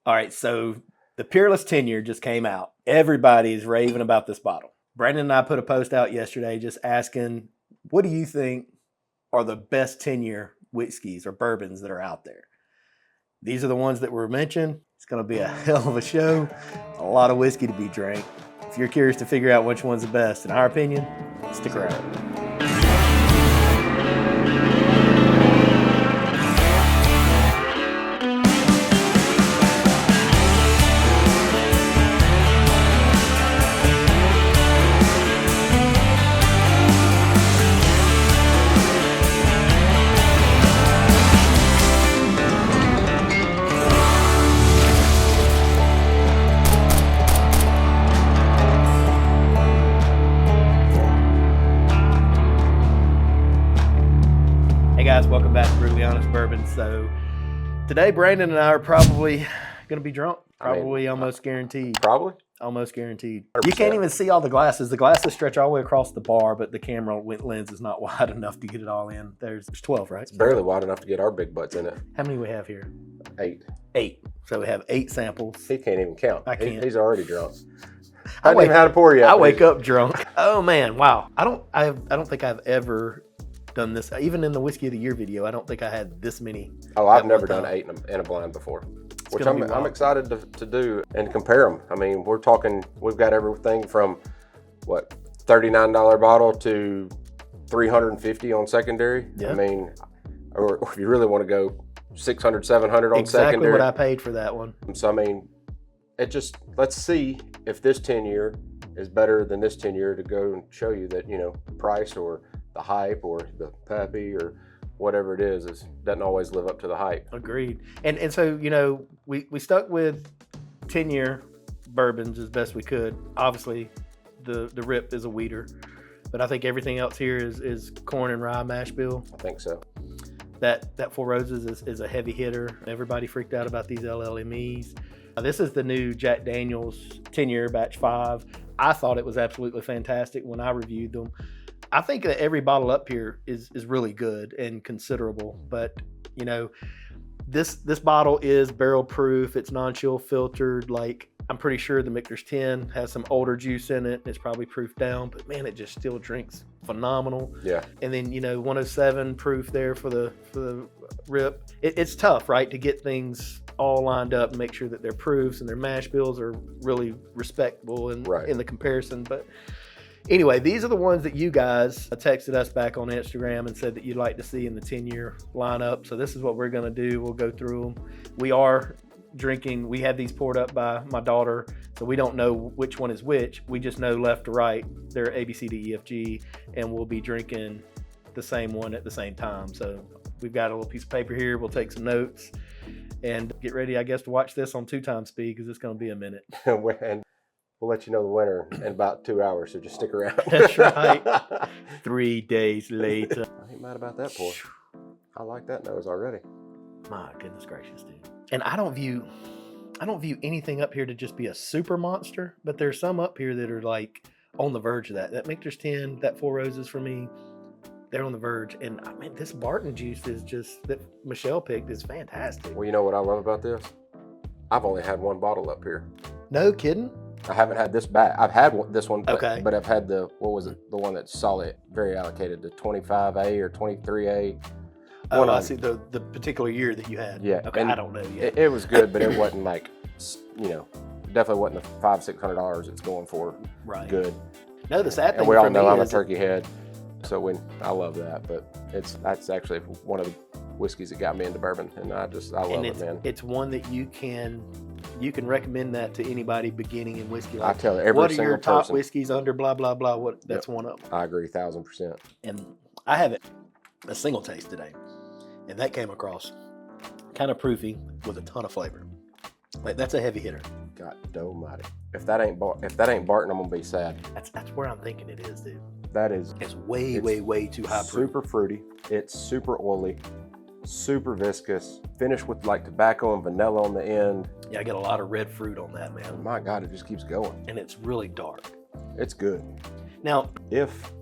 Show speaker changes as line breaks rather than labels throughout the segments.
All right, so the Peerless 10-year just came out. Everybody's raving about this bottle. Brandon and I put a post out yesterday just asking, what do you think are the best 10-year whiskeys or bourbons that are out there? These are the ones that were mentioned. It's going to be a hell of a show. A lot of whiskey to be drank. If you're curious to figure out which one's the best, in our opinion, stick around. Welcome back to Brutally Honest Bourbon. So today, Brandon and I are probably going to be drunk. Almost guaranteed.
Probably?
Almost guaranteed.
100%.
You can't even see all the glasses. The glasses stretch all the way across the bar, but the camera lens is not wide enough to get it all in. There's 12, right?
It's barely wide enough to get our big butts in it.
How many we have here?
8.
8. So we have 8 samples.
He can't even count.
I can't.
He's already drunk. I don't even know how to pour yet.
I wake up drunk. Oh man, wow. I don't think I've ever done this. Even in the Whiskey of the Year video, I don't think I had this many.
Oh, I've never done 8 in a blind before, which I'm excited to do and compare them. I mean, we're talking, we've got everything from what, $39 bottle to $350 on secondary.
Yeah.
I mean, or if you really want to go $600, $700 on secondary.
Exactly what I paid for that one.
So I mean, let's see if this 10-year is better than this 10-year to go and show you that, you know, price or the hype or the puppy or whatever it is doesn't always live up to the hype.
Agreed. And so, you know, we stuck with 10-year bourbons as best we could. Obviously, the Rip is a weeder, but I think everything else here is corn and rye mash bill.
I think so.
That Four Roses is a heavy hitter. Everybody freaked out about these LLMEs. This is the new Jack Daniel's 10-year batch 5. I thought it was absolutely fantastic when I reviewed them. I think that every bottle up here is really good and considerable, but you know, this bottle is barrel proof. It's non-chill filtered. Like, I'm pretty sure the Michter's 10 has some older juice in it. It's probably proofed down, but man, it just still drinks phenomenal.
Yeah.
And then, you know, 107 proof there for the Rip. It's tough, right, to get things all lined up and make sure that their proofs and their mash bills are really respectable in the comparison. But anyway, these are the ones that you guys texted us back on Instagram and said that you'd like to see in the 10-year lineup. So this is what we're going to do. We'll go through them. We are drinking. We have these poured up by my daughter, so we don't know which one is which. We just know left to right. They're A, B, C, D, E, F, G, and we'll be drinking the same one at the same time. So we've got a little piece of paper here. We'll take some notes and get ready, I guess, to watch this on 2x speed because it's going to be a minute.
And we'll let you know the winner in about 2 hours, so just stick around.
That's right. 3 days later.
I ain't mad about that pour. I like that nose already.
My goodness gracious, dude. And I don't view anything up here to just be a super monster, but there's some up here that are like on the verge of that. That Michter's 10, that Four Roses for me, they're on the verge. And I mean, this Barton juice is just, that Michelle picked, is fantastic.
Well, you know what I love about this? I've only had one bottle up here.
No kidding?
I haven't had this back. I've had this one, but I've had the one that's solid, very allocated, the 25A or 23A.
Oh, I see the particular year that you had.
Yeah.
Okay, I don't know yet.
It was good, but it wasn't like, you know, definitely wasn't the $500-600 it's going for.
Right.
Good.
No, the sad thing
and we all
for
know
me
I'm a
is
turkey head, so I love that. But that's actually one of the whiskeys that got me into bourbon, and I love it, man.
It's one that you can recommend that to anybody beginning in whiskey.
Like, I tell every
what are
single
your top
person.
whiskeys under blah blah blah? That's one of them.
I agree 1000%.
And I have a single taste today, and that came across kind of proofy with a ton of flavor. Like, that's a heavy hitter.
God almighty. If that ain't Barton, I'm gonna be sad.
That's where I'm thinking it is, dude.
It's
way too high proof.
Super fruity. It's super oily, super viscous. Finished with like tobacco and vanilla on the end.
Yeah, I get a lot of red fruit on that, man.
Oh my God, it just keeps going.
And it's really dark.
It's good.
Now,
if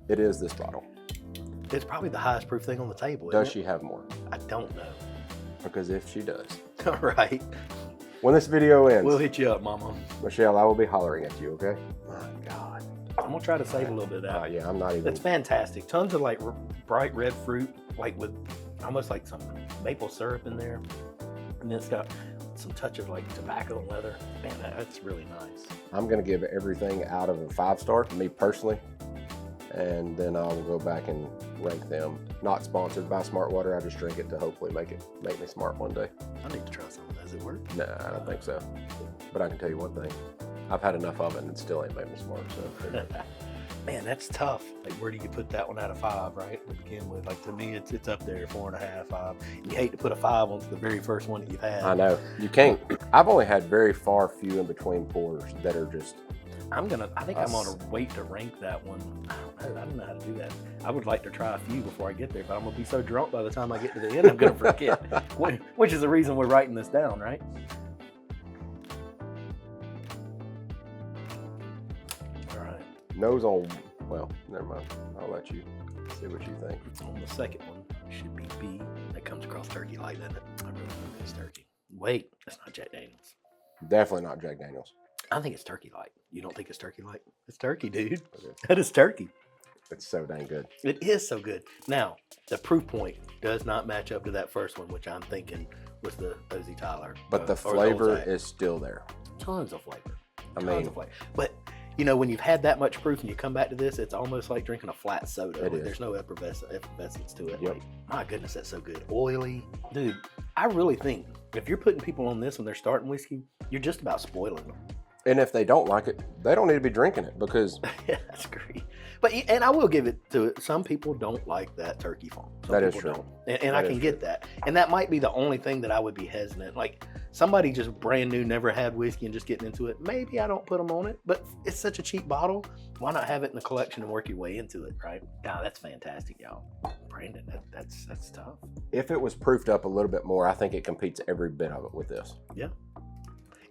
it is this bottle,
it's probably the highest proof thing on the table.
Does she have more?
I don't know.
Because if she does,
Right.
When this video ends,
we'll hit you up, Mama.
Michelle, I will be hollering at you, okay? My God.
I'm going to try to save a little bit of that.
Yeah, I'm not even.
It's fantastic. Tons of like bright red fruit, like with almost like some maple syrup in there. And then it's got some touch of like tobacco and leather. Man, that's really nice.
I'm going to give everything out of a 5-star, me personally. And then I will go back and rank them. Not sponsored by Smart Water. I just drink it to hopefully make me smart one day.
I need to try some of that. Does it work?
Nah, I don't think so. But I can tell you one thing. I've had enough of it and it still ain't made me smart. So.
Man, that's tough. Like, where do you put that one out of 5, right? To begin with, like to me, it's up there, 4.5, 5. You hate to put a 5 on the very first one that you've had.
I know you can't. I've only had very few in between pours that are just.
I think I'm gonna wait to rank that one. I don't know how to do that. I would like to try a few before I get there, but I'm gonna be so drunk by the time I get to the end, I'm gonna forget. Which is the reason we're writing this down, right? All right.
Nose on. Well, never mind. I'll let you see what you think.
On the second one should be B. That comes across turkey like, doesn't it? I really think it's turkey. Wait, that's not Jack Daniels.
Definitely not Jack Daniels.
I think it's turkey light. You don't think it's turkey light? It's turkey, dude.
Okay.
That is turkey.
It's so dang good.
It is so good. Now, the proof point does not match up to that first one, which I'm thinking was the Ozzy Tyler.
But the flavor is still there.
Tons of flavor.
Tons
of flavor. But, you know, when you've had that much proof and you come back to this, it's almost like drinking a flat soda. There's no effervescence to it.
Yep.
Like, my goodness, that's so good. Oily. Dude, I really think if you're putting people on this when they're starting whiskey, you're just about spoiling them.
And if they don't like it, they don't need to be drinking it because.
Yeah, that's great. And I will give it to it. Some people don't like that turkey funk.
That is true.
And I can get that. And that might be the only thing that I would be hesitant. Like somebody just brand new, never had whiskey and just getting into it. Maybe I don't put them on it, but it's such a cheap bottle. Why not have it in the collection and work your way into it, right? Yeah, that's fantastic, y'all. Brandon, that's tough.
If it was proofed up a little bit more, I think it competes every bit of it with this.
Yeah.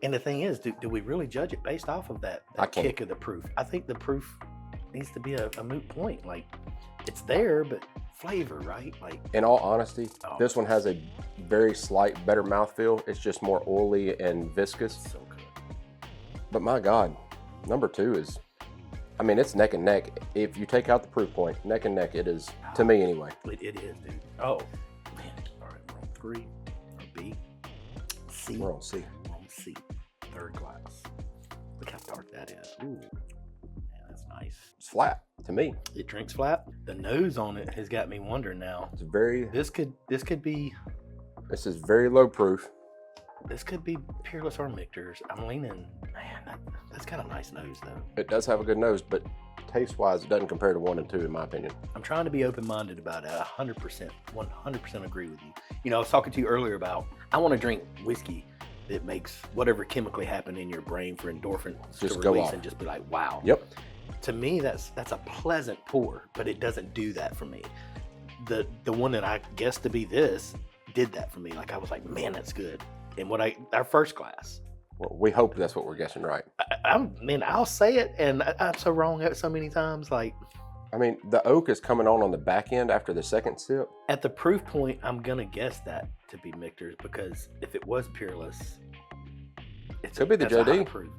And the thing is, do we really judge it based off of that kick of the proof? I think the proof needs to be a moot point. Like, it's there, but flavor, right? Like,
in all honesty, this one has a very slight better mouthfeel. It's just more oily and viscous.
So good.
But my God, number 2 is, I mean, it's neck and neck. If you take out the proof point, neck and neck, it is, to me anyway.
It is, dude. Oh, man. All right, we're on 3, or B, C.
We're on C.
C, 3rd glass. Look how dark that is. Ooh, man, that's nice.
It's flat to me.
It drinks flat. The nose on it has got me wondering now.
It's very.
This could be.
This is very low proof.
This could be Peerless or Michter's. I'm leaning. Man, that's got a nice nose though.
It does have a good nose, but taste-wise, it doesn't compare to 1 and 2 in my opinion.
I'm trying to be open-minded about it. 100%, 100% agree with you. You know, I was talking to you earlier about I want to drink whiskey that makes whatever chemically happen in your brain for endorphins
just
to
go
release
off.
And just be like, wow.
Yep.
To me, that's a pleasant pour, but it doesn't do that for me. The one that I guessed to be this did that for me. Like I was like, man, that's good. And our first glass.
Well, we hope that's what we're guessing right.
I'll say it, and I'm so wrong so many times. Like,
I mean, the oak is coming on the back end after the second sip.
At the proof point, I'm gonna guess that to be Michter's because if it was Peerless, it
could be the JD.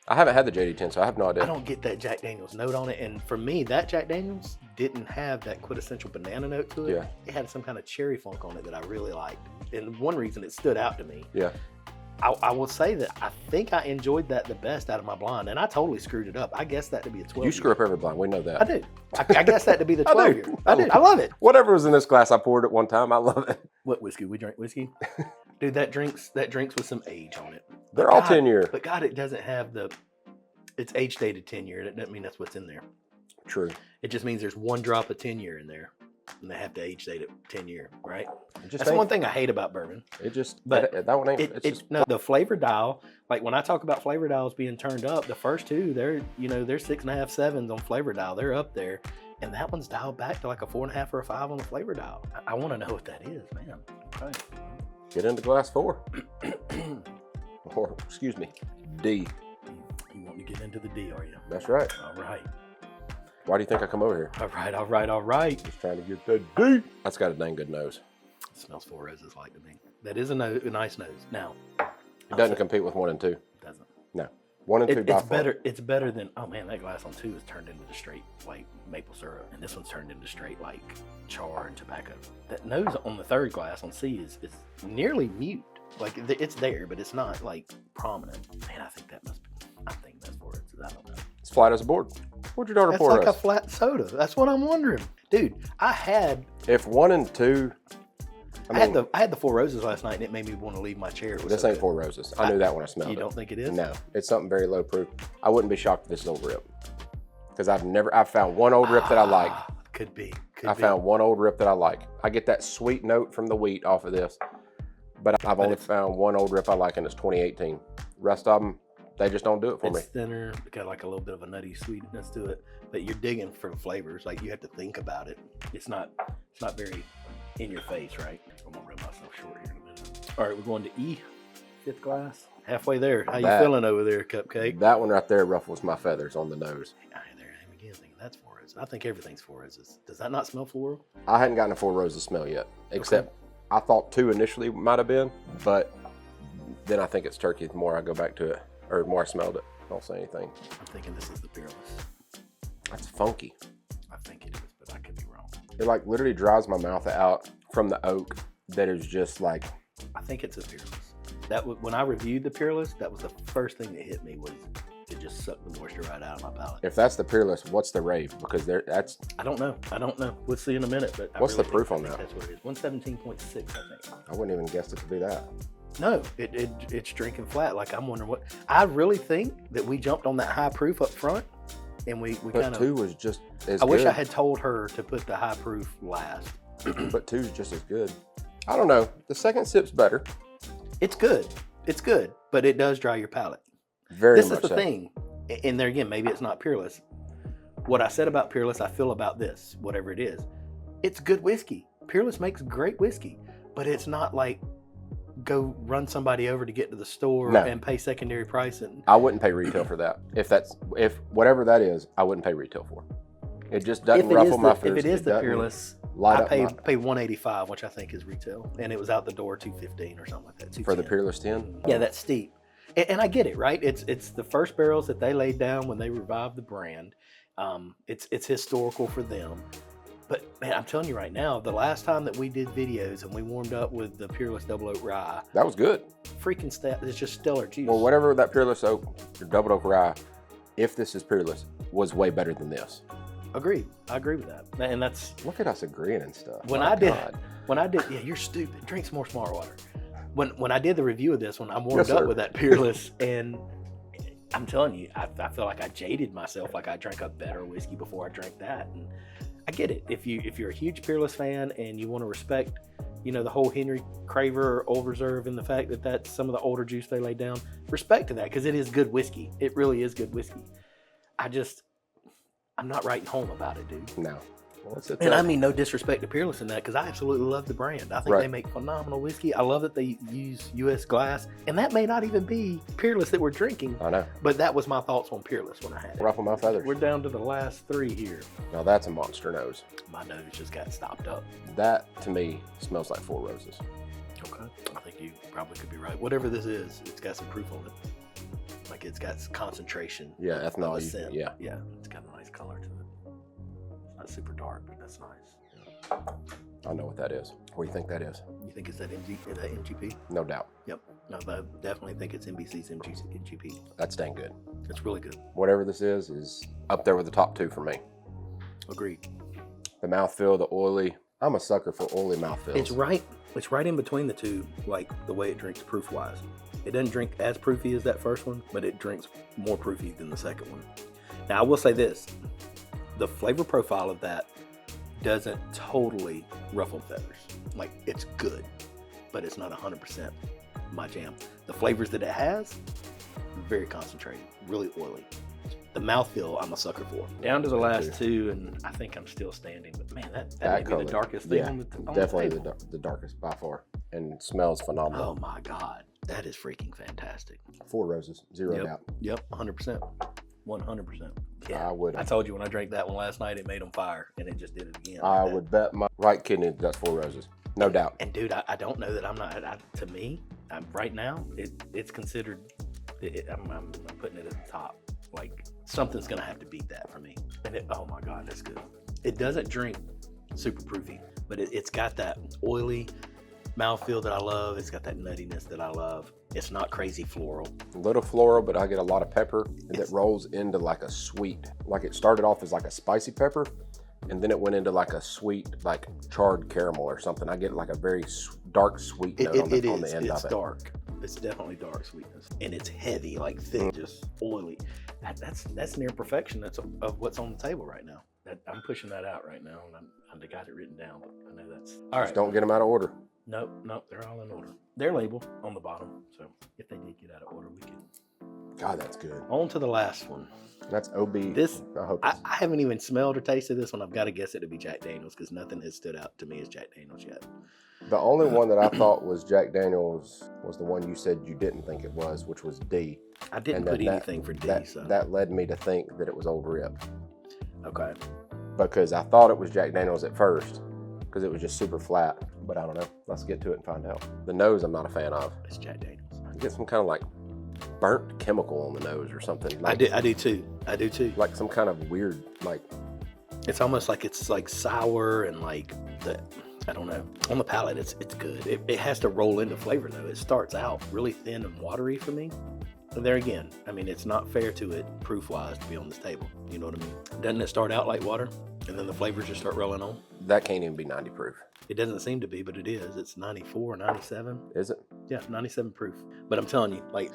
I haven't had the JD10, so I have no idea.
I don't get that Jack Daniels note on it, and for me, that Jack Daniels didn't have that quintessential banana note to it.
Yeah.
It had some kind of cherry funk on it that I really liked, and one reason it stood out to me.
Yeah.
I will say that I think I enjoyed that the best out of my blind, and I totally screwed it up. I guessed that to be a 12.
You screw up every blind. We know that.
I do. I guessed that to be the 12 year. I do. I love it.
Whatever was in this glass I poured at one time, I love it.
What whiskey? We drink whiskey? Dude, that drinks with some age on it.
They're all 10 year.
But God, it doesn't have it's age dated 10 year. It doesn't mean that's what's in there.
True.
It just means there's one drop of 10 year in there. And they have to age date it 10 year, right? That's one thing I hate about bourbon.
It just,
but
that one ain't.
No, the flavor dial, like when I talk about flavor dials being turned up, the first two, they're 6.5, 7s on flavor dial. They're up there. And that one's dialed back to like a 4.5 or a 5 on the flavor dial. I want to know what that is, man. Okay.
Get into glass 4. Or, excuse me, D.
You want to get into the D, are you?
That's right.
All right.
Why do you think I come over here?
All right.
Just trying to get that D. That's got a dang good nose.
It smells 4 roses like to me. That is a nice nose. Now,
It doesn't compete with 1 and 2.
Doesn't.
No. 1 and 2 by far.
It's better than, oh man, that glass on 2 is turned into the straight white maple syrup, and this one's turned into straight like char and tobacco. That nose on the third glass on C is nearly mute. Like it's there, but it's not like prominent. Man, I think that's 4 ounces. I don't know.
It's flat as a board. What'd your daughter pour us?
That's like a flat soda. That's what I'm wondering, dude.
If 1 and 2.
I had the Four Roses last night, and it made me want to leave my chair.
This ain't Four Roses. I knew that when I smelled it.
You don't think it is?
No, it's something very low proof. I wouldn't be shocked if this is old rip, because I've found one old rip that I like.
Could be.
I found one old rip that I like. I get that sweet note from the wheat off of this, but I've only found one old rip I like, and it's 2018. Rest of them, they just don't do it for me.
It's thinner, got like a little bit of a nutty sweetness to it, but you're digging for the flavors. Like you have to think about it. It's not very in your face, right? I'm gonna rub myself short here in a minute. All right, we're going to E, 5th glass. Halfway there. How you feeling over there, Cupcake?
That one right there ruffles my feathers on the nose.
There I am again thinking that's Four Roses. I think everything's Four Roses. Does that not smell floral?
I hadn't gotten a Four Roses smell yet, except I thought 2 initially might have been, but then I think it's turkey the more I go back to it, or the more I smelled it. Don't say anything.
I'm thinking this is the Peerless.
That's funky.
I think it is, but I could be wrong.
It like literally dries my mouth out from the oak that is just like.
I think it's a Peerless. When I reviewed the Peerless, that was the first thing that hit me was it just sucked the moisture right out of my palate.
If that's the Peerless, what's the Rave? Because that's.
I don't know. We'll see in a minute. But
what's the proof on that?
That's what it is. 117.6, I think.
I wouldn't even guess it to be that.
No, it's drinking flat. Like I'm wondering what. I really think that we jumped on that high proof up front, and we kind of.
But 2 was just as
good. I wish I
had
told her to put the high proof last.
But 2 is just as good. I don't know. The second sip's better.
It's good. It's good, but it does dry your palate.
Very much so.
This is the thing. And there again, maybe it's not Peerless. What I said about Peerless, I feel about this, whatever it is. It's good whiskey. Peerless makes great whiskey, but it's not like go run somebody over to get to the store and pay secondary price. And
I wouldn't pay retail for that. If whatever that is, I wouldn't pay retail for. It just doesn't ruffle my feathers.
If it is the Peerless, I pay $185, which I think is retail, and it was out the door $215 or something like that.
For the Peerless 10.
Yeah, that's steep, and I get it, right? It's the first barrels that they laid down when they revived the brand. It's historical for them, but man, I'm telling you right now, the last time that we did videos and we warmed up with the Peerless Double Oak Rye,
that was good.
Freaking it's just stellar juice.
Well, whatever that Peerless Oak or Double Oak Rye, if this is Peerless, was way better than this.
Agreed. I agree with that. And that's
look at us agreeing and stuff.
When I did, yeah, you're stupid. Drink some more Smart Water. When I did the review of this one, I warmed up with that Peerless, and I'm telling you, I feel like I jaded myself. Like I drank a better whiskey before I drank that, and I get it. If you're a huge Peerless fan and you want to respect, the whole Henry Craver or Old Reserve and the fact that that's some of the older juice they laid down, respect to that because it is good whiskey. It really is good whiskey. I'm not writing home about it, dude.
No. Well,
and I mean no disrespect to Peerless in that, because I absolutely love the brand. I think they make phenomenal whiskey. I love that they use U.S. glass, and that may not even be Peerless that we're drinking.
I know.
But that was my thoughts on Peerless when I had it.
Ruffle my feathers.
We're down to the last 3 here.
Now that's a monster nose.
My nose just got stopped up.
That, to me, smells like Four Roses.
Okay. I think you probably could be right. Whatever this is, it's got some proof on it. Like it's got concentration.
Yeah, ethanol.
Yeah, it's got a nice color to it. It's not super dark, but that's nice.
Yeah. I know what that is. What do you think that is?
You think it's that MGP?
No doubt.
Yep. No, but I definitely think it's NBC's MGP.
That's dang good.
It's really good.
Whatever this is up there with the top 2 for me.
Agreed.
The mouthfeel, the oily. I'm a sucker for oily mouthfeels.
It's right in between the two, like the way it drinks proof-wise. It doesn't drink as proofy as that first one, but it drinks more proofy than the second one. Now, I will say this. The flavor profile of that doesn't totally ruffle feathers. Like, it's good, but it's not 100% my jam. The flavors that it has, very concentrated, really oily. The mouthfeel, I'm a sucker for. Down to the last 2, and I think I'm still standing. But man, that may be the darkest thing on the
definitely
table.
the darkest by far, and smells phenomenal.
Oh my God, that is freaking fantastic.
Four Roses, zero doubt.
Yep, 100%. 100%. Yeah,
I would.
I told you when I drank that one last night, it made them fire, and it just did it again.
I would bet my right kidney that's Four Roses, no doubt.
And dude, I don't know that I'm not. To me,
right now, it's considered. I'm putting it at the top. Like something's gonna have to beat that for me. And oh my God, that's good. It doesn't drink super proofy, but it's got that oily mouthfeel that I love. It's got that nuttiness that I love. It's not crazy floral.
A little floral, but I get a lot of pepper, and it rolls into like a sweet. Like it started off as like a spicy pepper, and then it went into like a sweet, like charred caramel or something. I get like a very dark sweet note on the end of it.
It's dark. It's definitely dark sweetness, and it's heavy, like thick, just oily. That's near perfection. That's of what's on the table right now. I'm pushing that out right now, and I got it written down. I know that's all right.
Just don't get them out of order.
Nope, they're all in order. They're labeled on the bottom, so if they did get out of order, we can.
God, that's good.
On to the last one.
That's OB.
This I haven't even smelled or tasted this one. I've got to guess it to be Jack Daniel's because nothing has stood out to me as Jack Daniel's yet.
The only one that I thought was Jack Daniel's was the one you said you didn't think it was, which was D.
I didn't put anything for D.
That led me to think that it was Old Rip.
Okay.
Because I thought it was Jack Daniel's at first, because it was just super flat. But I don't know. Let's get to it and find out. The nose I'm not a fan of.
It's Jack Daniel's.
You get some kind of like burnt chemical on the nose or something. Like,
I do too.
Like some kind of weird, like.
It's almost like it's like sour and like I don't know. On the palate, it's good. It has to roll into flavor though. It starts out really thin and watery for me. But there again, I mean, it's not fair to it proof-wise to be on this table. You know what I mean? Doesn't it start out like water and then the flavors just start rolling on?
That can't even be 90 proof.
It doesn't seem to be, but it is. It's 94, 97.
Is it?
Yeah, 97 proof. But I'm telling you, like,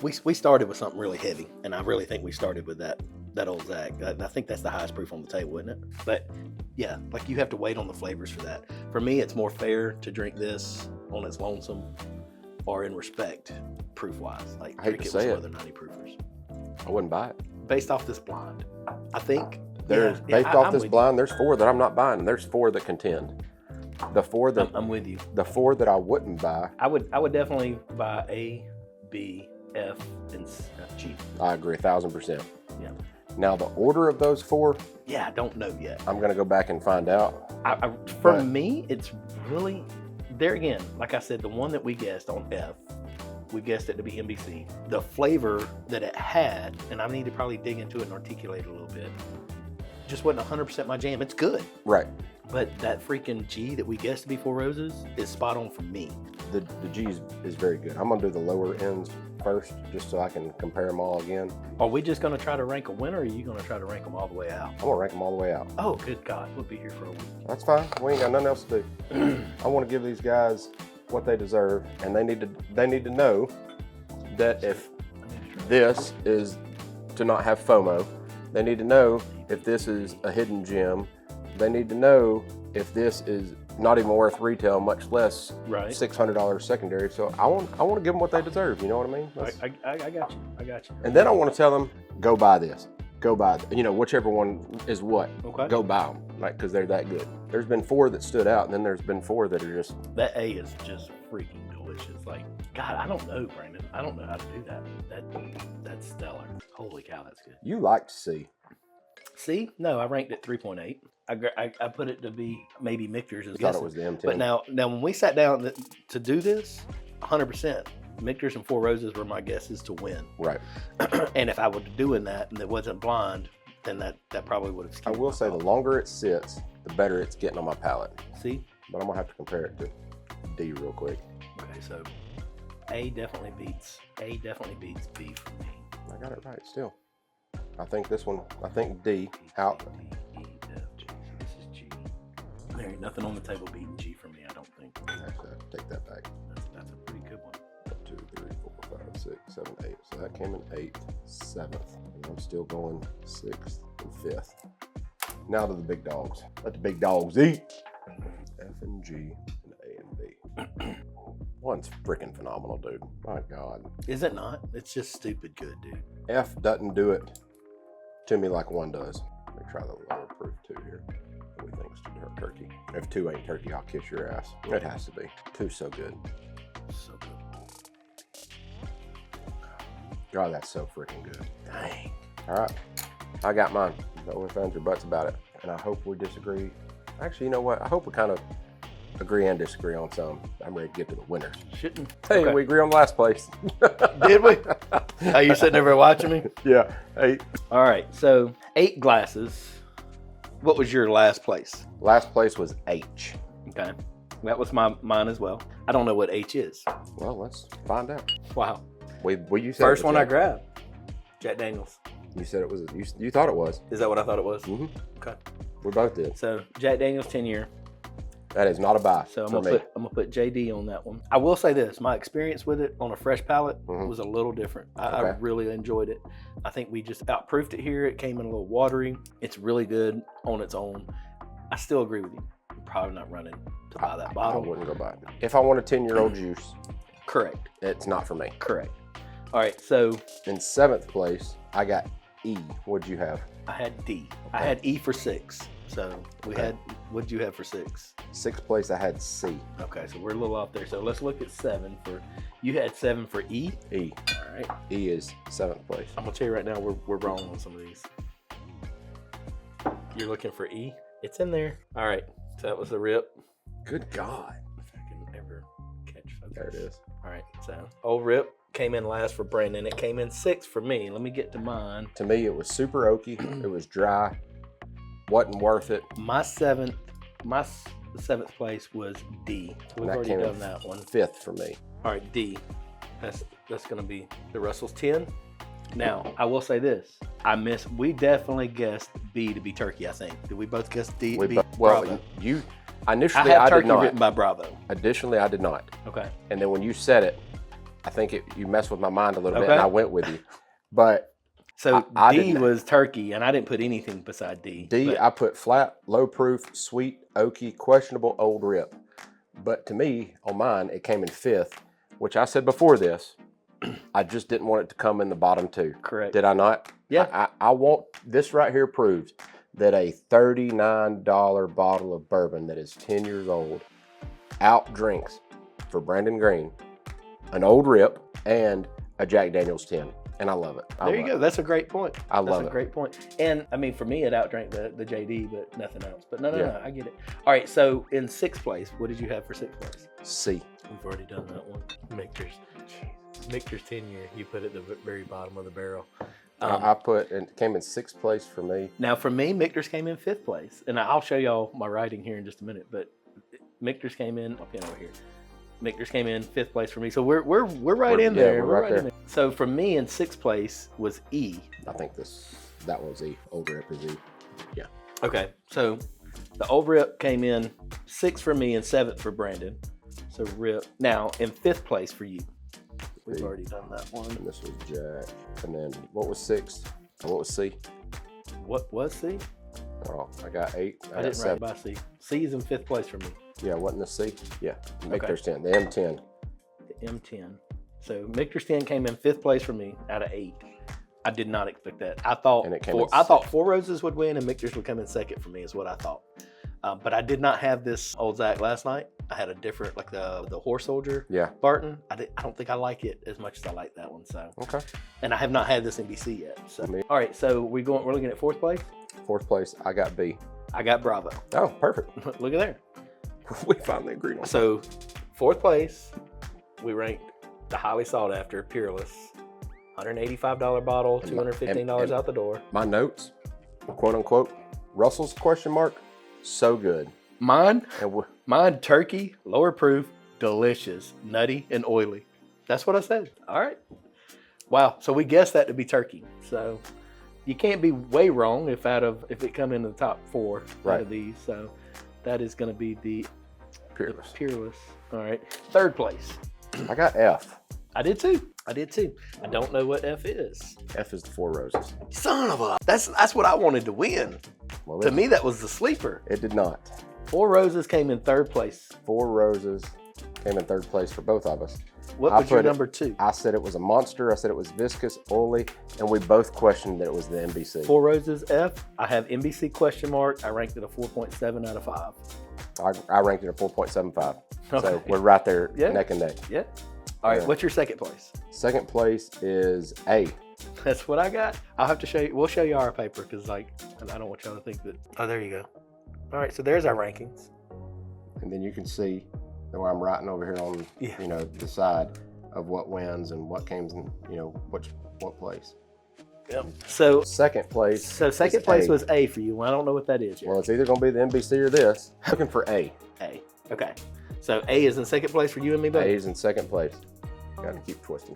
we started with something really heavy, and I really think we started with that old Zach. I think that's the highest proof on the table, isn't it? But yeah, like you have to wait on the flavors for that. For me, it's more fair to drink this on its lonesome or in respect, proof-wise. Like,
I hate to say it.
Other 90 proofers.
I wouldn't buy it.
Based off this blind, I think.
Based off this blind, there's 4 that I'm not buying. There's 4 that contend. The 4 that
I'm with you.
The 4 that I wouldn't buy.
I would definitely buy A, B, F, and G.
I agree, 1,000%.
Yeah.
Now the order of those 4.
Yeah, I don't know yet.
I'm gonna go back and find out.
For me, it's really there again. Like I said, the one that we guessed on F, we guessed it to be NBC. The flavor that it had, and I need to probably dig into it and articulate it a little bit. Just wasn't 100% my jam. It's good.
Right.
But that freaking G that we guessed to be 4 Roses is spot on for me.
The G is very good. I'm gonna do the lower ends first, just so I can compare them all again.
Are we just gonna try to rank a winner, or are you gonna try to rank them all the way out?
I'm gonna rank them all the way out.
Oh, good God, we'll be here for a week.
That's fine. We ain't got nothing else to do. I want to give these guys what they deserve, and they need to know that if this is to not have FOMO, they need to know if this is a hidden gem. They need to know if this is not even worth retail, much less $600 secondary. So I want to give them what they deserve. You know what I mean?
I got you.
And then I want to tell them, go buy this. Go buy, whichever one is what.
Okay.
Go buy them, like, because they're that good. There's been 4 that stood out, and then there's been 4 that are just.
That A is just freaking delicious. Like, God, I don't know, Brandon. I don't know how to do that. That's stellar. Holy cow, that's good.
You liked C.
C? No, I ranked it 3.8. I put it to be maybe Michter's.
I thought it was the M10.
But now when we sat down to do this, 100%, Michter's and 4 Roses were my guesses to win.
Right.
And if I were doing that and it wasn't blind, then that probably would have.
I will say the longer it sits, the better it's getting on my palate.
See?
But I'm gonna have to compare it to D real quick.
Okay, so A definitely beats B for me.
I got it right still. I think D out.
This is G. There ain't nothing on the table beating G for me, I don't think.
Actually, I take that back.
That's a pretty good one.
1, 2, 3, 4, 5, 6, 7, 8. So that came in 8th, 7th. And I'm still going 6th and 5th. Now to the big dogs. Let the big dogs eat. F and G and A and B. One's freaking phenomenal, dude. My God.
Is it not? It's just stupid good, dude.
F doesn't do it to me like 1 does. Let me try the lower proof 2 here. What do you think's turkey? If 2 ain't turkey, I'll kiss your ass. It has to be. 2's so good.
So good.
God, that's so freaking good.
Dang.
All right. I got mine. No ifs, ands, or buts about it. And I hope we disagree. Actually, you know what? I hope we kind of agree and disagree on some. I'm ready to get to the winners.
Shouldn't.
Hey,
Okay.
we agree on last place.
Did we? Oh, you're sitting there watching me?
Yeah. Hey.
All right, so 8 glasses. What was your last place?
Last place was H.
Okay, that was mine as well. I don't know what H is.
Well, let's find out.
Wow.
You said
First
it was
one I
Jack.
grabbed, Jack Daniels.
You said it was. You thought it was.
Is that what I thought it was?
Mm-hmm.
Okay.
We both did.
So Jack Daniels 10-year.
That is not a buy.
So I'm
for
gonna
me.
put JD on that one. I will say this: my experience with it on a fresh palate was a little different. I
Okay.
really enjoyed it. I think we just outproofed it here. It came in a little watery. It's really good on its own. I still agree with you. I'm probably not running to buy that
I
bottle.
wouldn't go buy it. If I want a 10-year-old juice,
Correct.
it's not for me.
Correct. All right. So
In 7th place, I got E. What'd you have?
I had D. I had E for 6. So we had. What'd you have for 6?
6th place, I had C.
Okay. So we're a little off there. So let's look at 7 for. You had 7 for E.
E.
All right.
E is 7th place.
I'm gonna tell you right now, we're wrong on some of these. You're looking for E. It's in there. All right. So that was the rip.
Good God.
If I can ever catch focus.
There it is.
All right. So old rip came in last for Brandon. It came in 6 for me. Let me get to mine.
To me, it was super oaky. It was dry. Wasn't worth it.
My 7th place was D. We've
That
already
came in
done that one.
5th for me.
All right, D. That's gonna be the Russell's 10. Now, I will say this. We definitely guessed B to be turkey, I think. Did we both guess D to be Bravo?
You
I
initially
have
I did
turkey
not.
written by Bravo.
Additionally, I did not.
Okay.
And then when you said it, I think you messed with my mind a little bit,
Okay.
and I went with you. But
So
I
D
didn't-
was turkey, and I didn't put anything beside D.
D,
but-
I put flat, low proof, sweet, oaky, questionable, old rip. But to me, on mine, it came in 5th, which I said before this, I just didn't want it to come in the bottom 2.
Correct.
Did I not?
Yeah.
I want, this right here proves that a $39 bottle of bourbon that is 10 years old outdrinks, for Brandon Green, an old rip and a Jack Daniels 10. And I love it.
There you go. That's a great point.
I love
That's
it.
a great point. And I mean, for me, it outdrank the JD, but nothing else. But no,
Yeah.
I get it. All right. So in 6th place, what did you have for 6th place?
C.
We've already done that one. Michter's 10-year. You put it at the very bottom of the barrel.
I put, and it came in 6th place for me.
Now, for me, Michter's came in 5th place, and I'll show y'all my writing here in just a minute. But Michter's came in. I'll pin over here. Michter's came in 5th place for me, so we're right in there.
we're right
in
there.
there. So for me, in 6th place was E.
I think that one's E. Old rip is E. Yeah.
Okay, so the old rip came in 6th for me and 7th for Brandon. So rip. Now in 5th place for you. We've
C.
already done that one.
And this was Jack. And then what was 6th? And what was C?
What was C?
Oh, I got 8.
I didn't write by C. C is in 5th place for me.
Yeah, wasn't the C? Yeah.
Okay.
Michter's 10. The M10.
The M10. So Michter's 10 came in 5th place for me out of 8. I did not expect that. I thought
And it came in
I thought Four Roses would win and Michter's would come in 2nd for me is what I thought. But I did not have this Old Zach last night. I had a different, like the Horse Soldier
Yeah.
Barton. I don't think I like it as much as I like that one. So,
Okay.
and I have not had this NBC yet. So,
Me-
all right. So we're looking at 4th place.
4th place, I got B.
I got Bravo.
Oh, perfect.
Look at there.
We finally agreed on
So 4th place, we ranked the highly sought after Peerless. $185 bottle, $215 out the door.
my notes, quote unquote, Russell's question mark, so good.
Mine,
And
mine turkey, lower proof, delicious, nutty, and oily. That's what I said. All right. Wow. So we guessed that to be turkey. So you can't be way wrong if it come into the top 4
Right.
out of these. So that is going to be the
Peerless.
Peerless. All right. 3rd place.
I got F.
I did too. I don't know what F is.
F is the Four Roses.
Son of a. That's what I wanted to win.
Well,
To me, that was the sleeper.
it did not.
Four Roses came in 3rd place.
Four Roses came in 3rd place for both of us.
What
I
was your
put it-
number 2?
I said it was a monster. I said it was viscous, oily, and we both questioned that it was the NBC.
Four Roses F. I have NBC question mark. I ranked it a 4.7 out of 5.
I ranked it a 4.75. So
Okay.
we're right there,
Yeah.
neck and neck.
Yeah. All right.
Yeah.
What's your 2nd place?
2nd place is A.
That's what I got. I'll have to show you. We'll show you our paper because I don't want y'all to think that. Oh, there you go. All right. So there's our rankings.
And then you can see where I'm writing over here on, you know, the side of what wins and what came in, you know, what place.
Yep. So
second place.
So second place was A for you. Well, I don't know what that is yet.
Well, it's either going to be the NBC or this. Looking for A.
A. Okay. So A is in second place for you and me both?
A is in second place. Got to keep twisting.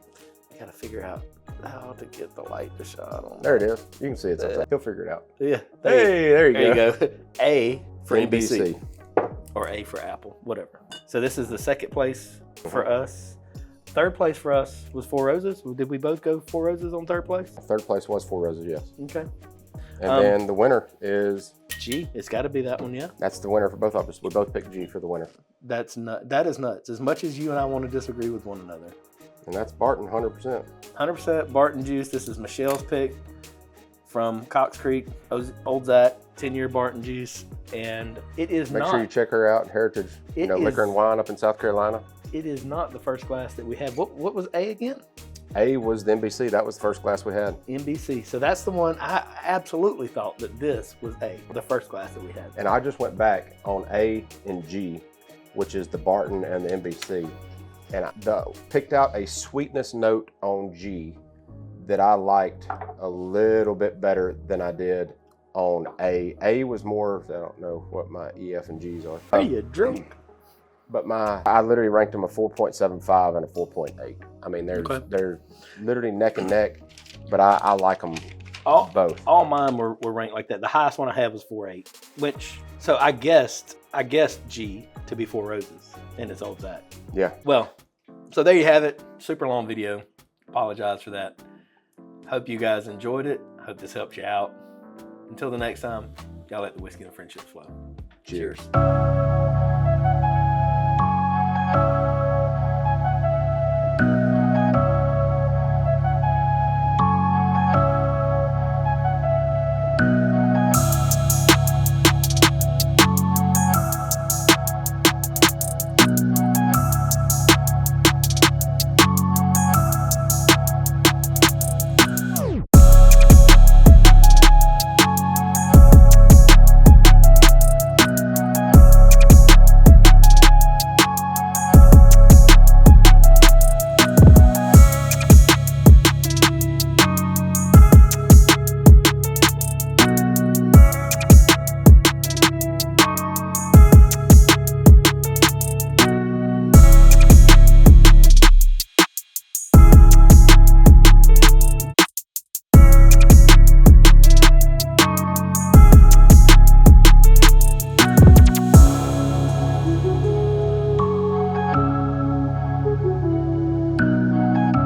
You got to figure out how to get the light to shine on.
There it is. You can see it. He'll figure it out.
Yeah.
There you go.
A for NBC. Or A for Apple, whatever. So this is the second place for us. Third place for us was Four Roses. Did we both go Four Roses on third place?
Third place was Four Roses, yes.
Okay.
And then the winner is
G. It's got to be that one, yeah.
That's the winner for both of us. We both picked G for the winner.
That is nuts. As much as you and I want to disagree with one another.
And that's Barton, 100%.
100% Barton juice. This is Michelle's pick from Cox Creek, Old Zach, 10-year Barton juice. And it is
Make sure you check her out, Heritage, Liquor and Wine up in South Carolina.
It is not the first glass that we had. What was A again?
A was the NBC. That was the first glass we had.
NBC. So that's the one. I absolutely thought that this was A, the first glass that we had.
And I just went back on A and G, which is the Barton and the NBC, and I picked out a sweetness note on G that I liked a little bit better than I did on A. A was more, I don't know what my E, F, and G's are.
Are you drunk?
But I literally ranked them a 4.75 and a 4.8. I mean, they're literally neck and neck, but I like them both.
All mine were ranked like that. The highest one I had was 4.8, which, so I guessed G to be Four Roses, and it's Old Zach.
Yeah.
Well, so there you have it. Super long video. Apologize for that. Hope you guys enjoyed it. Hope this helped you out. Until the next time, y'all let the whiskey and the friendships flow.
Cheers.